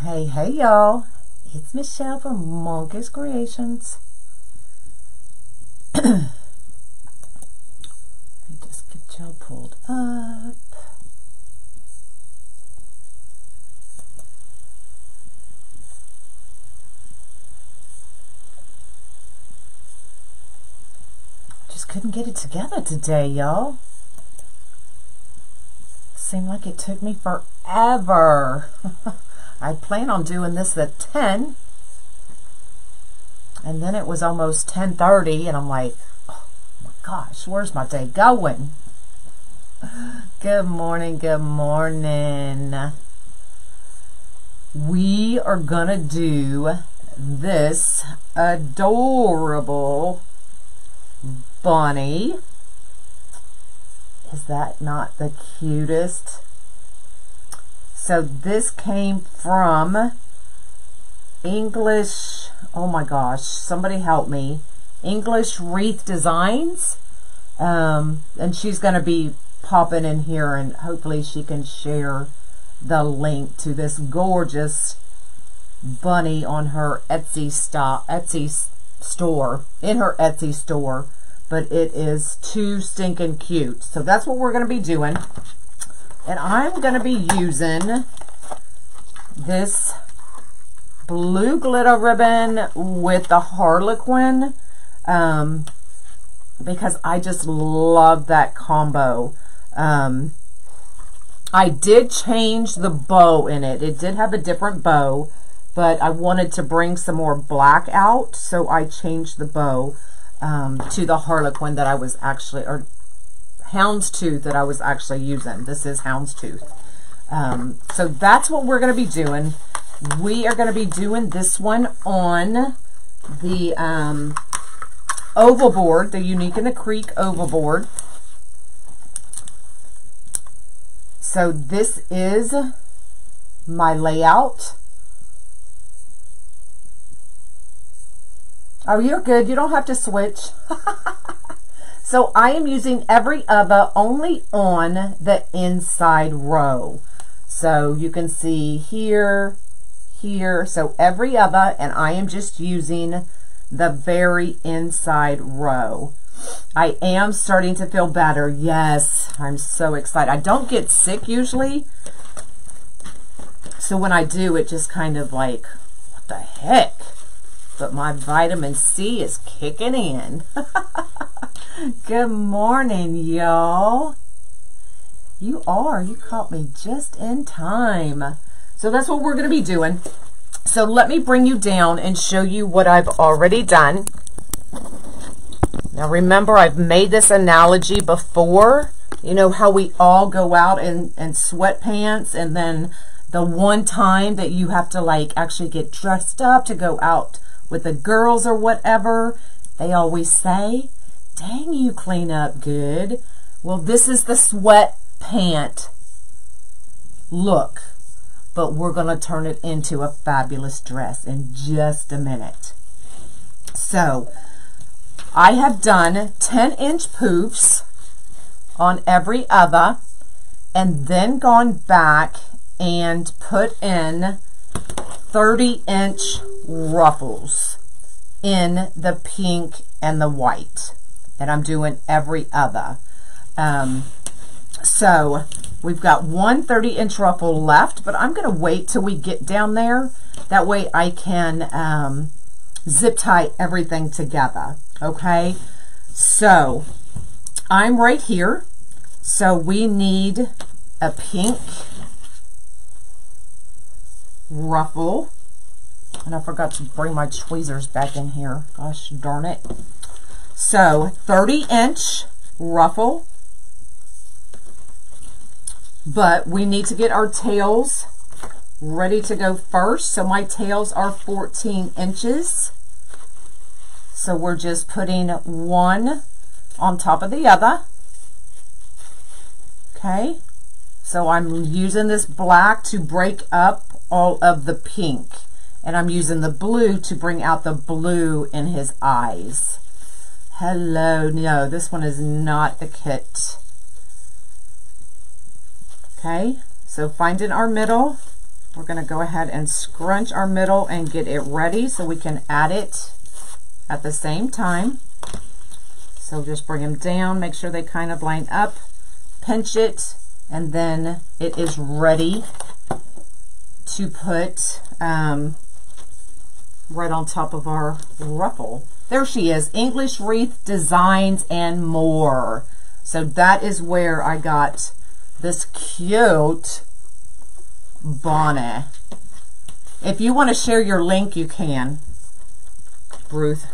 Hey y'all, it's Michelle from Monkish Creations. Let me just get y'all pulled up. Just couldn't get it together today, y'all. Seemed like it took me forever. I plan on doing this at 10, and then it was almost 10:30, and I'm like, oh my gosh, where's my day going? Good morning, good morning. We are gonna do this adorable bunny. Is that not the cutest? So this came from English, oh my gosh, somebody help me. English Wreath Designs. And she's going to be popping in here, and hopefully she can share the link to this gorgeous bunny on her Etsy store, in her Etsy store. But it is too stinking cute. So that's what we're going to be doing. And I'm going to be using this blue glitter ribbon with the Harlequin because I just love that combo. I did change the bow in it. It did have a different bow, but I wanted to bring some more black out, so I changed the bow to the Harlequin that I was actually, or houndstooth that I was actually using. This is houndstooth. So that's what we're going to be doing. We are going to be doing this one on the oval board, the Unique in the Creek oval board. So this is my layout. Oh, you're good. You don't have to switch. So I am using every other only on the inside row. So you can see here, here, so every other, and I am just using the very inside row. I am starting to feel better. Yes, I'm so excited. I don't get sick usually. So when I do, it just kind of like, what the heck? But my vitamin C is kicking in. Good morning, y'all. You caught me just in time. So that's what we're going to be doing. So let me bring you down and show you what I've already done. Now remember, I've made this analogy before. You know how we all go out in sweatpants, and then the one time that you have to like actually get dressed up to go out with the girls or whatever, they always say, dang, you clean up good. Well, this is the sweat pant look, but we're going to turn it into a fabulous dress in just a minute. So I have done 10-inch poofs on every other, and then gone back and put in 30-inch ruffles in the pink and the white. And I'm doing every other. So we've got one 30-inch ruffle left, but I'm going to wait till we get down there. That way I can zip tie everything together. Okay, so I'm right here. So we need a pink ruffle. And I forgot to bring my tweezers back in here. Gosh darn it. So 30-inch ruffle. But we need to get our tails ready to go first. So my tails are 14 inches. So we're just putting one on top of the other. Okay. So I'm using this black to break up all of the pink. And I'm using the blue to bring out the blue in his eyes. Hello, no, this one is not the kit. Okay, so finding our middle, we're going to go ahead and scrunch our middle and get it ready so we can add it at the same time. So just bring them down, make sure they kind of line up, pinch it, and then it is ready to put right on top of our ruffle. There she is, English Wreath Designs and More. So that is where I got this cute bonnet. If you want to share your link, you can, Ruth.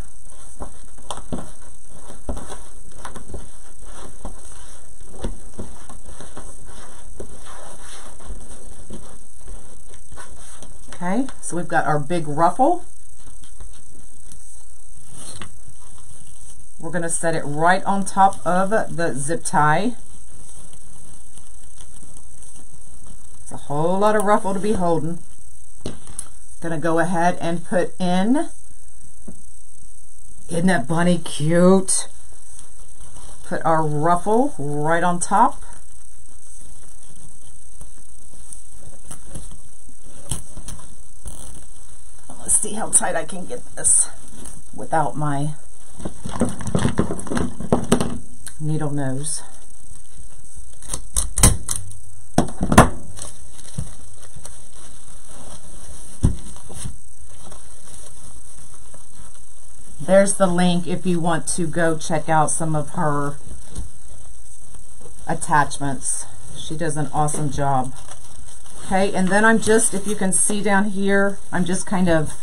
Okay, so we've got our big ruffle. We're going to set it right on top of the zip tie. It's a whole lot of ruffle to be holding. Going to go ahead and put in, isn't that bunny cute? Put our ruffle right on top. Let's see how tight I can get this without my needle nose. There's the link if you want to go check out some of her attachments. She does an awesome job. Okay, and then I'm just, if you can see down here, I'm just kind of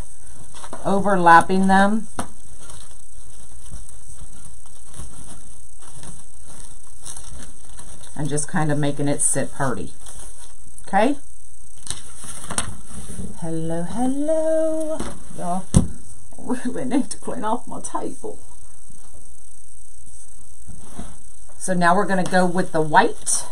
overlapping them. And just kind of making it sit pretty. Okay? Hello, hello. Y'all really need to clean off my table. So now we're going to go with the white.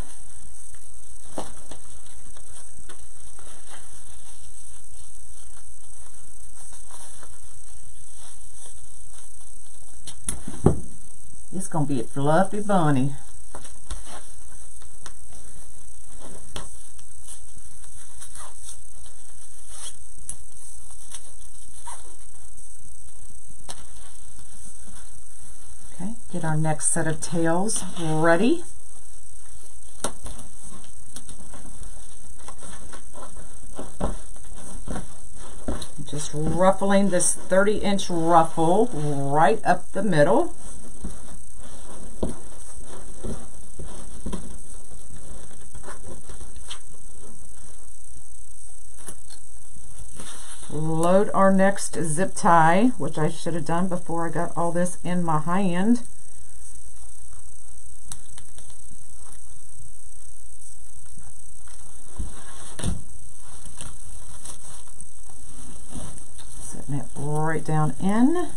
It's going to be a fluffy bunny. Okay, get our next set of tails ready. Just ruffling this 30-inch ruffle right up the middle. Load our next zip tie, which I should have done before I got all this in my hand. Setting it right down in.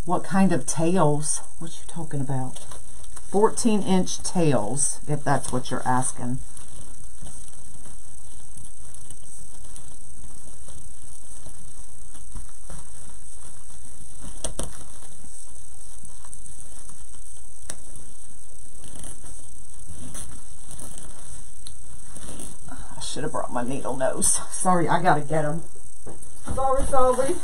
What kind of tails? What you talking about? 14-inch tails, if that's what you're asking. I should have brought my needle nose. Sorry, I gotta get them. Sorry.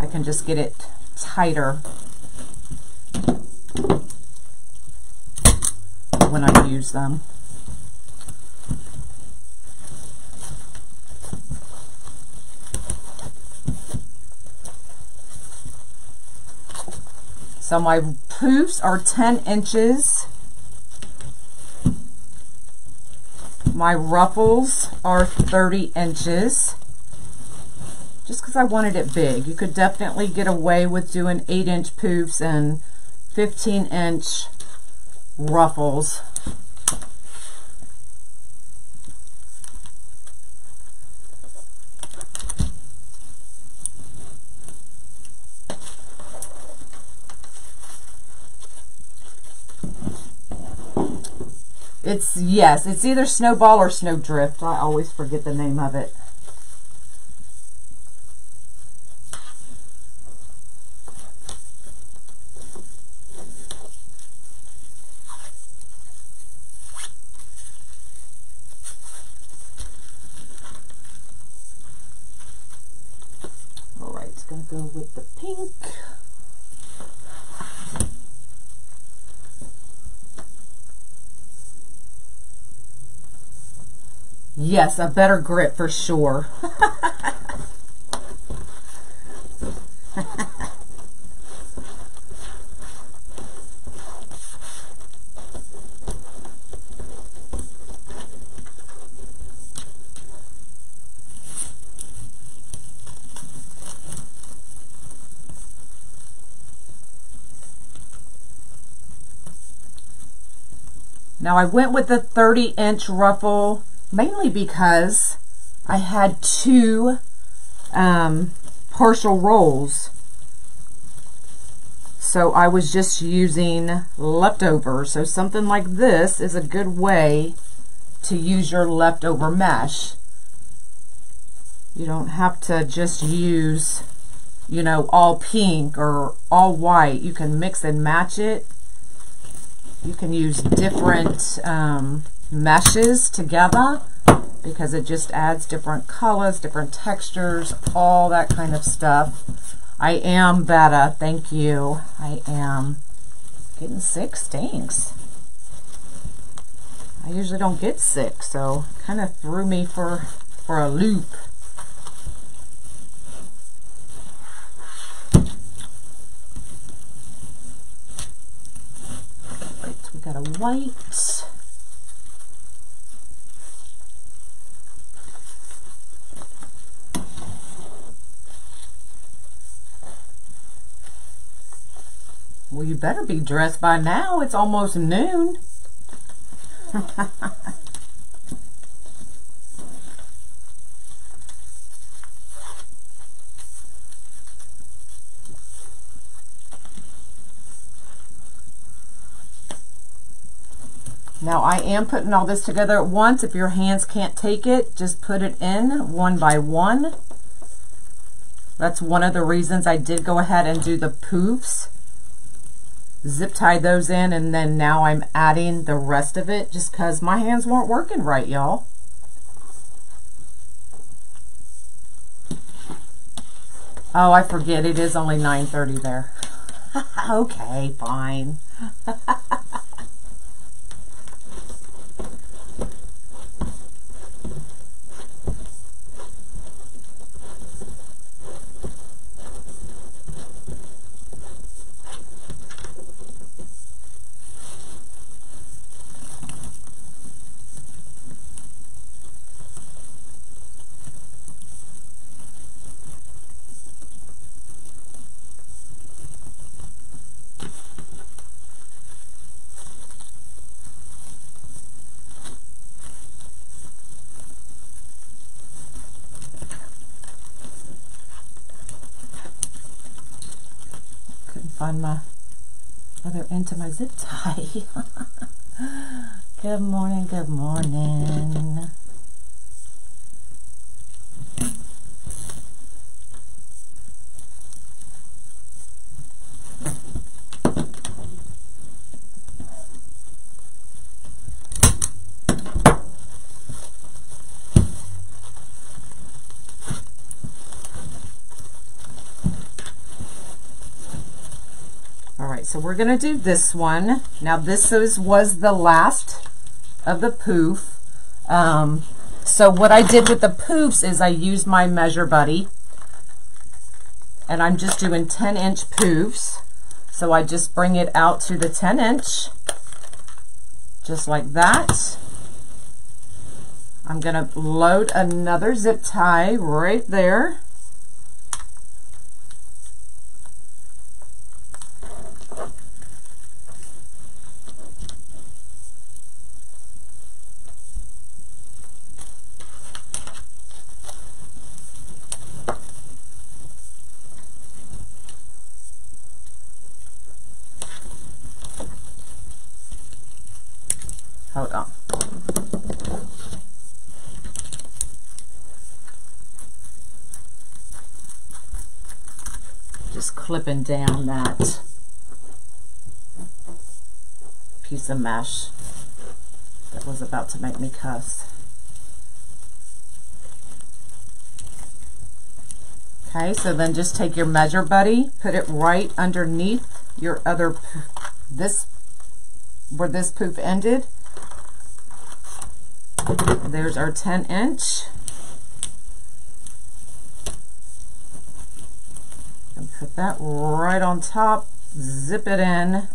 I can just get it tighter when I use them. So my poofs are 10 inches. My ruffles are 30 inches. Just because I wanted it big. You could definitely get away with doing 8-inch poofs and 15-inch ruffles. Yes, it's either Snowball or Snowdrift. I always forget the name of it. All right, it's going to go with the pink. Yes, a better grip for sure. Now I went with the 30-inch ruffle mainly because I had two partial rolls. So I was just using leftovers. So something like this is a good way to use your leftover mesh. You don't have to just use, you know, all pink or all white. You can mix and match it. You can use different meshes together because it just adds different colors, different textures, all that kind of stuff. I am better, thank you. I am. Getting sick stinks. I usually don't get sick, so kind of threw me for a loop. Right, we got a white. Well, you better be dressed by now. It's almost noon. Now I am putting all this together at once. If your hands can't take it, just put it in one by one. That's one of the reasons I did go ahead and do the poofs. Zip tie those in, and then now I'm adding the rest of it just because my hands weren't working right, y'all. Oh, I forget, it is only 9:30 there. Okay, fine. Find my other end to my zip tie. Good morning, good morning. So we're going to do this one. Now this was the last of the poof. So what I did with the poofs is I used my Measure Buddy. And I'm just doing 10-inch poofs. So I just bring it out to the 10-inch. Just like that. I'm going to load another zip tie right there. Hold on. just clipping down that piece of mesh that was about to make me cuss. Okay, so then just take your measure buddy, put it right underneath your other, where this poof ended. There's our 10-inch. And put that right on top, zip it in.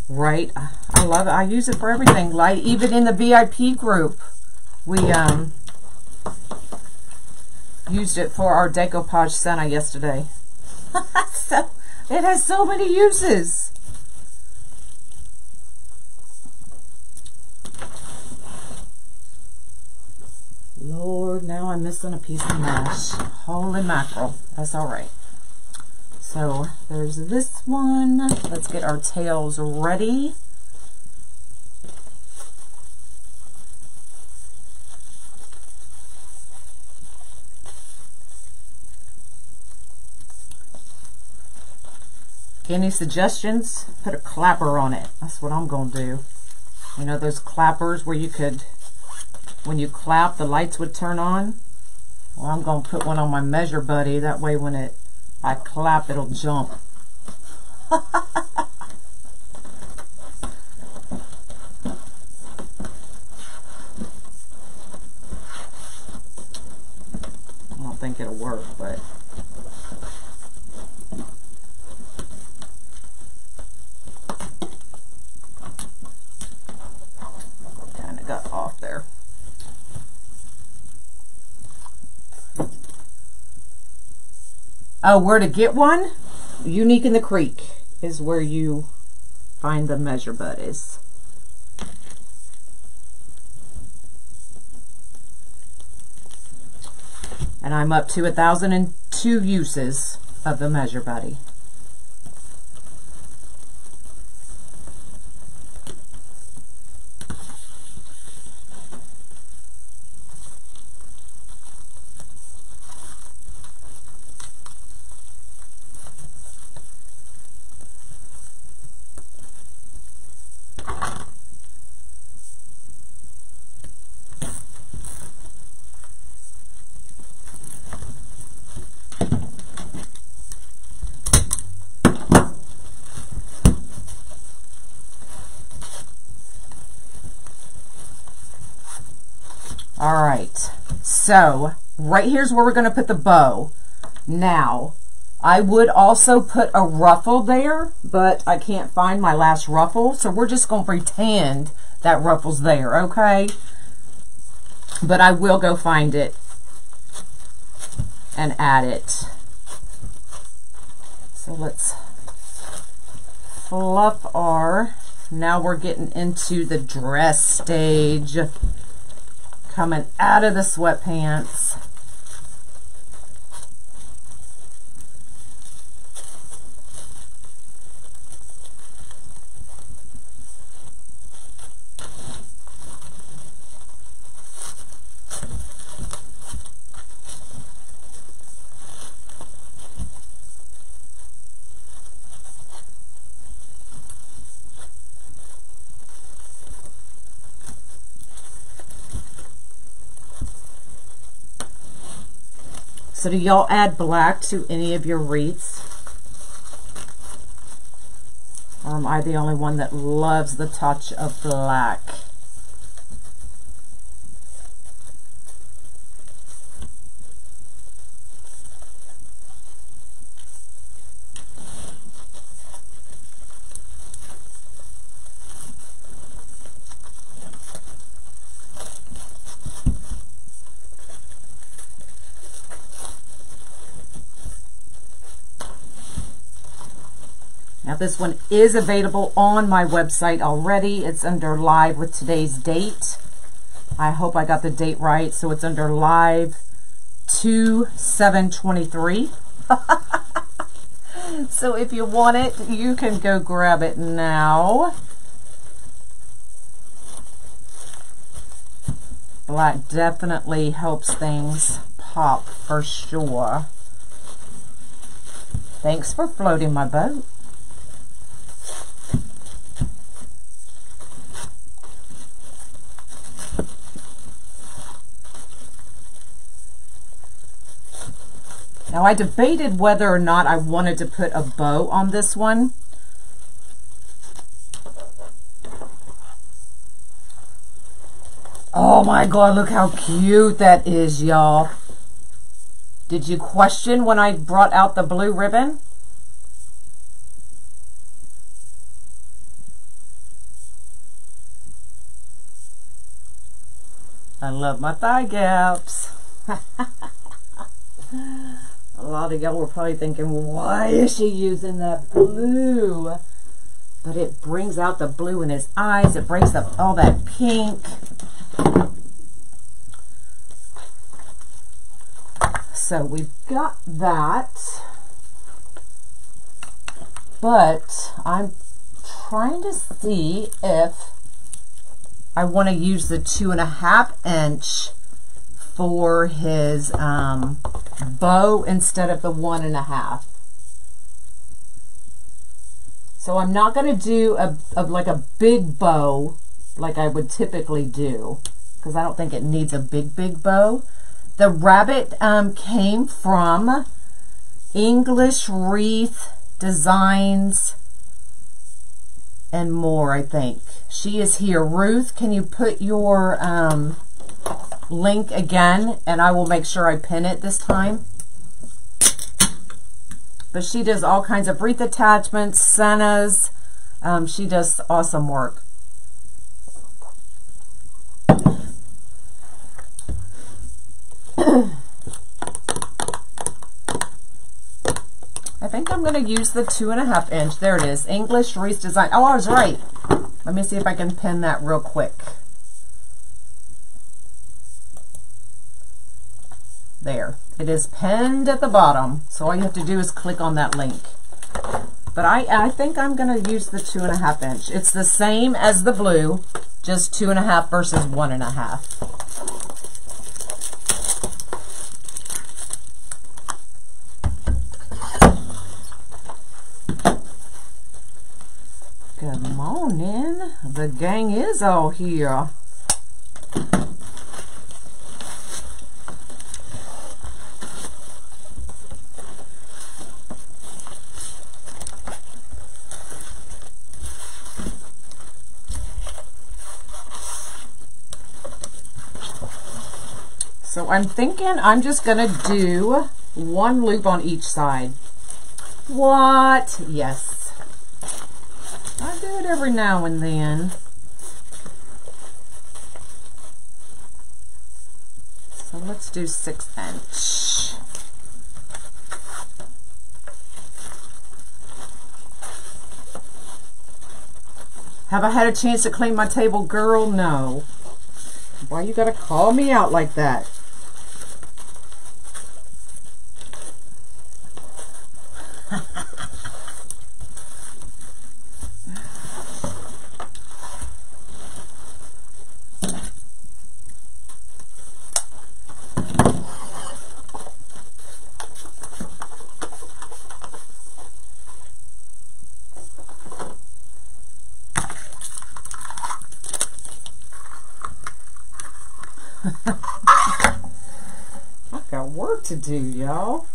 Right, I love it. I use it for everything. Like even in the VIP group, we used it for our decoupage Senna yesterday. So it has so many uses. Lord, now I'm missing a piece of mesh. Holy mackerel. That's all right. So there's this one. Let's get our tails ready. Any suggestions? Put a clapper on it. That's what I'm going to do. You know those clappers where you could, when you clap, the lights would turn on? Well, I'm going to put one on my measure buddy. That way when I clap, it'll jump. I don't think it'll work, but kind of got off there. Oh, where to get one? Unique in the Creek is where you find the measure buddies. And I'm up to 1,002 uses of the measure buddy. All right, so right here's where we're going to put the bow. Now, I would also put a ruffle there, but I can't find my last ruffle, so we're just going to pretend that ruffle's there, okay? But I will go find it and add it. So let's fluff our, now we're getting into the dress stage. Coming out of the sweatpants. So do y'all add black to any of your wreaths? Or am I the only one that loves the touch of black? Now this one is available on my website already. It's under live with today's date. I hope I got the date right. So it's under live 2/7/23. So if you want it, you can go grab it now. black definitely helps things pop for sure. Thanks for floating my boat. Now I debated whether or not I wanted to put a bow on this one. Oh my God, look how cute that is, y'all. Did you question when I brought out the blue ribbon? I love my thigh gaps. A lot of y'all were probably thinking, why is she using that blue? But it brings out the blue in his eyes. It breaks up all that pink. So we've got that. But I'm trying to see if I want to use the 2.5 inch for his bow instead of the 1.5. So I'm not going to do like a big bow like I would typically do, because I don't think it needs a big bow. The rabbit came from English Wreath Designs and more, I think. She is here. Ruth, can you put your link again, and I will make sure I pin it this time. But she does all kinds of wreath attachments, sennas. She does awesome work. I think I'm going to use the 2.5 inch. There it is. English Wreath Design. Oh, I was right. Let me see if I can pin that real quick. There. It is pinned at the bottom. So all you have to do is click on that link. But I think I'm going to use the 2.5 inch. It's the same as the blue, just 2.5 versus 1.5. Good morning. The gang is all here. So I'm thinking I'm just going to do one loop on each side. What? Yes. I do it every now and then. So let's do 6 inch. Have I had a chance to clean my table, girl? No. Why you gotta call me out like that? I've got work to do, y'all.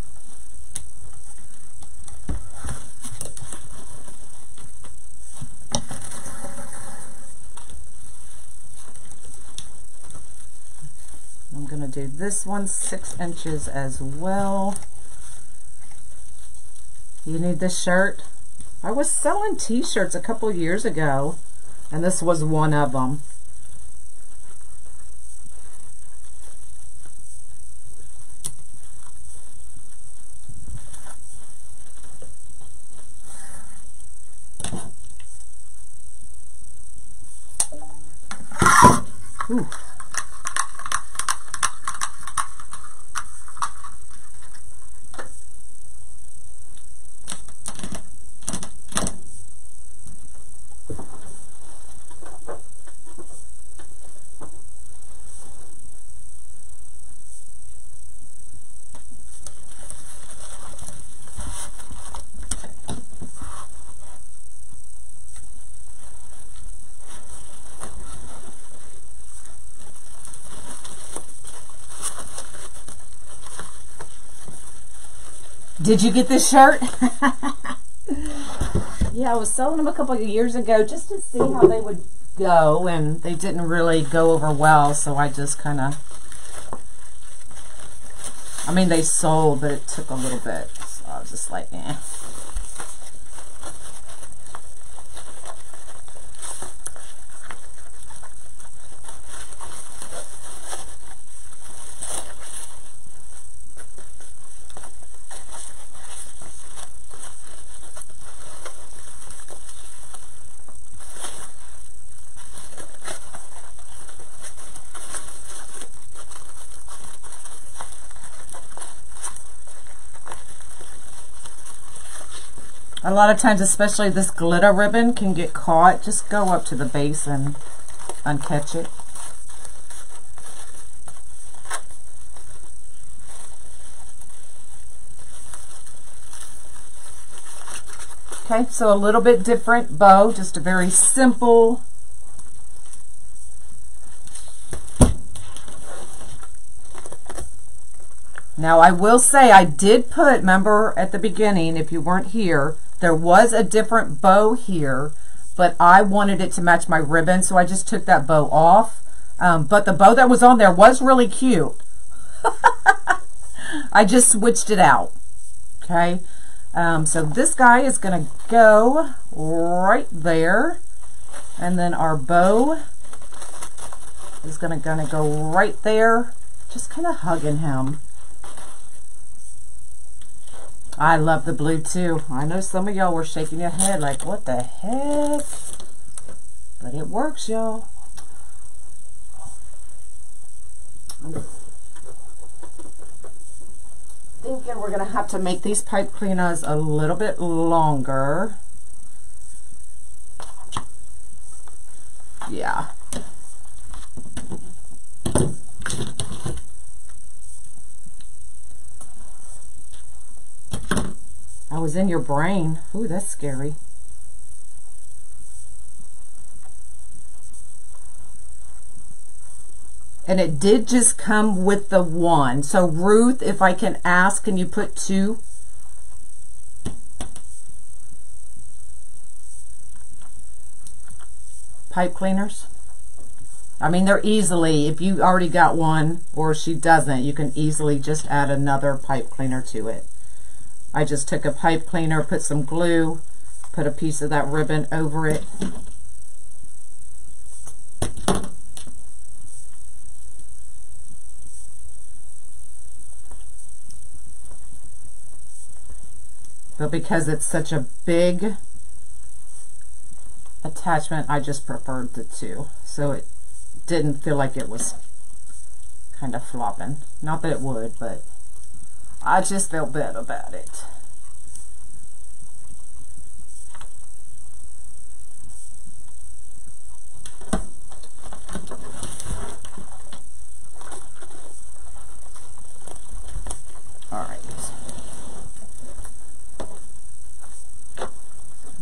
I'm going to do this one 6 inches as well. You need this shirt? I was selling t-shirts a couple years ago, and this was one of them. Ooh. Did you get this shirt? Yeah, I was selling them a couple of years ago just to see how they would go, and they didn't really go over well, so I just kind of, I mean, they sold, but it took a little bit, so I was just like, eh. A lot of times, especially this glitter ribbon can get caught. Just go up to the base and uncatch it. Okay, so a little bit different bow, just a very simple. Now I will say I did put, remember at the beginning, if you weren't here, there was a different bow here, but I wanted it to match my ribbon, so I just took that bow off. But the bow that was on there was really cute. I just switched it out. Okay, so this guy is going to go right there, and then our bow is going to go right there, just kind of hugging him. I love the blue too. I know some of y'all were shaking your head like, what the heck? But it works, y'all. I'm thinking we're going to have to make these pipe cleaners a little bit longer. Yeah. I was in your brain. Ooh, that's scary. And it did just come with the one. So Ruth, if I can ask, can you put 2? Pipe cleaners? I mean, they're easily, if you already got one or she doesn't, you can easily just add another pipe cleaner to it. I just took a pipe cleaner, put some glue, put a piece of that ribbon over it. But because it's such a big attachment, I just preferred the 2. So it didn't feel like it was kind of flopping. Not that it would, but I just felt bad about it. All right. I'm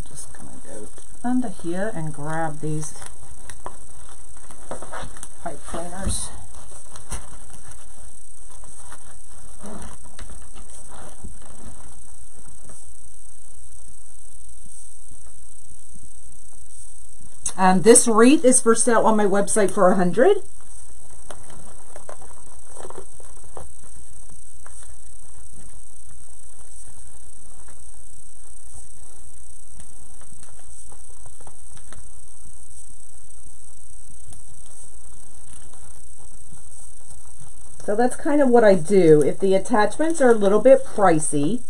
just going to go under here and grab these pipe cleaners. This wreath is for sale on my website for $100. So that's kind of what I do. If the attachments are a little bit pricey,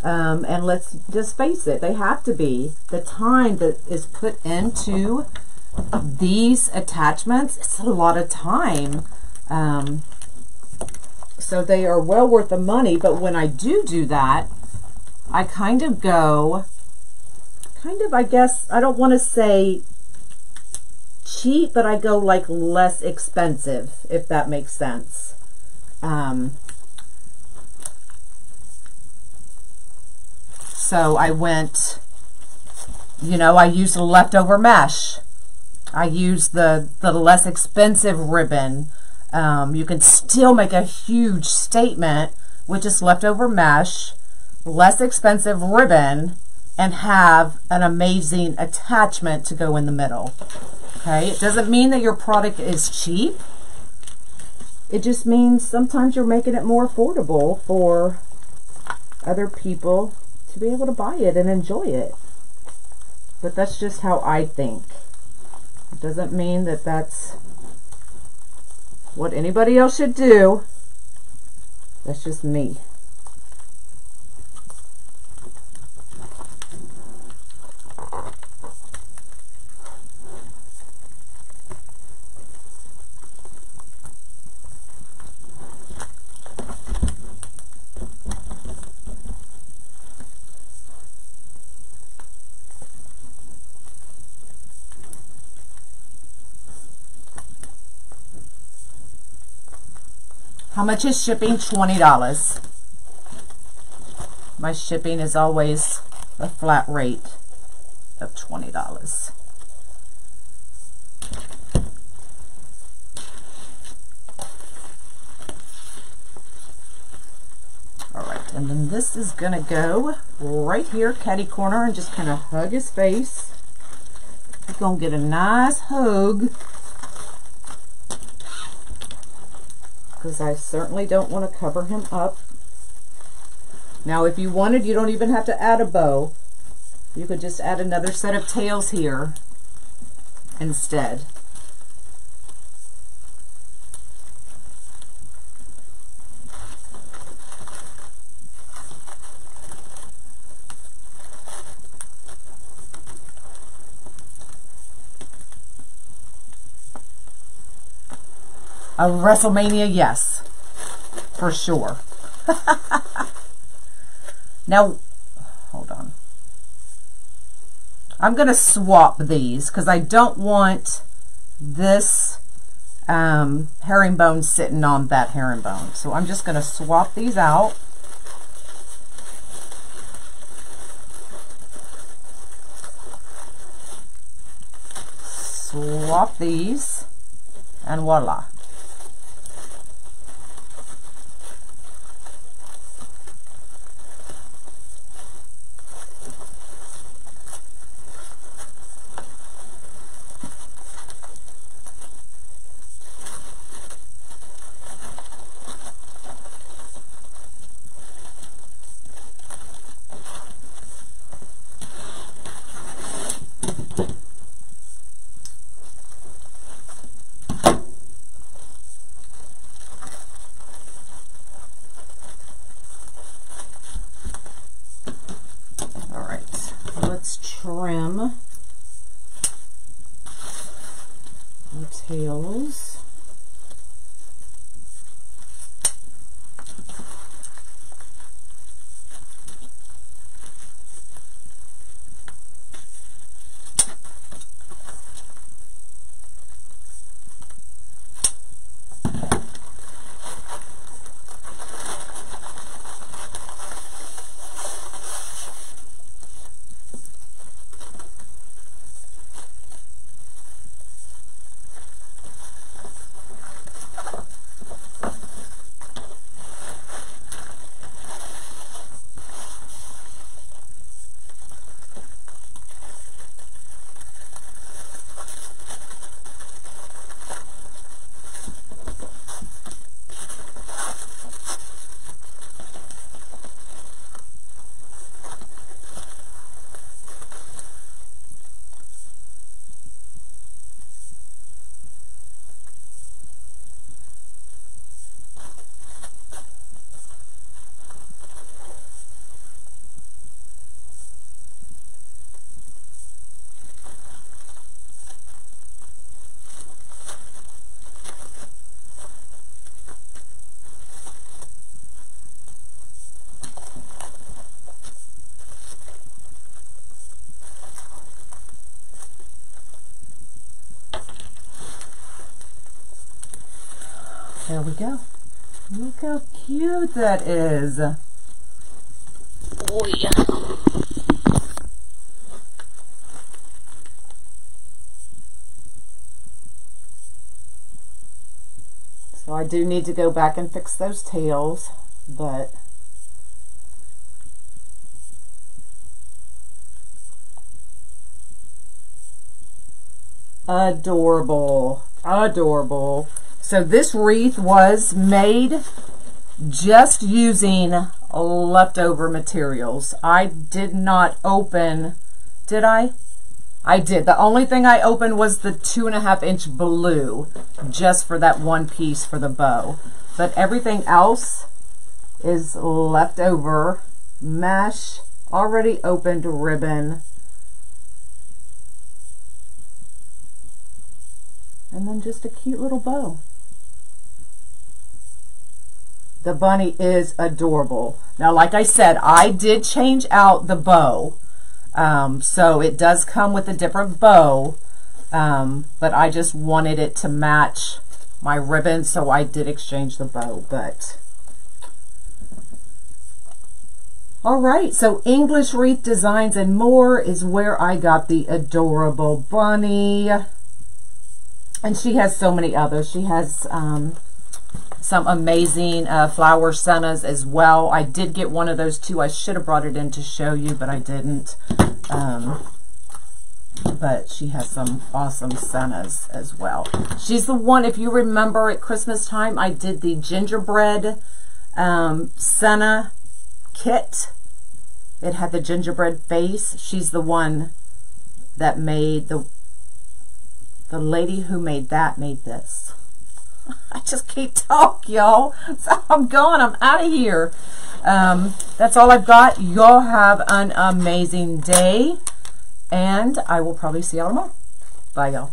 and let's just face it, they have to be. The time that is put into these attachments, it's a lot of time. So they are well worth the money, but when I do that, I kind of go, I guess, I don't want to say cheap, but I go like less expensive, if that makes sense. So I went, you know, I used leftover mesh. I used the less expensive ribbon. You can still make a huge statement with just leftover mesh. less expensive ribbon and have an amazing attachment to go in the middle. Okay, it doesn't mean that your product is cheap. It just means sometimes you're making it more affordable for other people to be able to buy it and enjoy it. But that's just how I think. It doesn't mean that that's what anybody else should do. That's just me. How much is shipping? $20. My shipping is always a flat rate of $20. All right, and then this is gonna go right here, catty corner, and just kind of hug his face. He's gonna get a nice hug, because I certainly don't want to cover him up. Now, if you wanted, you don't even have to add a bow. You could just add another set of tails here instead. A WrestleMania, yes, for sure. Now, hold on. I'm going to swap these because I don't want this herringbone sitting on that herringbone. So I'm just going to swap these out. Swap these, and voila. Trim the tails. There we go. Look how cute that is. Oh yeah. So I do need to go back and fix those tails, but adorable. Adorable. So this wreath was made just using leftover materials. I did not open, did I? I did. The only thing I opened was the 2.5-inch blue, just for that one piece for the bow. But everything else is leftover mesh, already opened ribbon, and then just a cute little bow. The bunny is adorable. Now, like I said, I did change out the bow. So it does come with a different bow, but I just wanted it to match my ribbon, so I did exchange the bow. But all right, so English Wreath Designs and More is where I got the adorable bunny. And she has so many others. She has some amazing flower sennas as well. I did get one of those too. I should have brought it in to show you, but I didn't. But she has some awesome sennas as well. She's the one, if you remember at Christmas time, I did the gingerbread senna kit. It had the gingerbread base. She's the one that made the lady who made that made this. I just keep talking, y'all. So I'm going. I'm out of here. That's all I've got. Y'all have an amazing day, and I will probably see y'all tomorrow. Bye, y'all.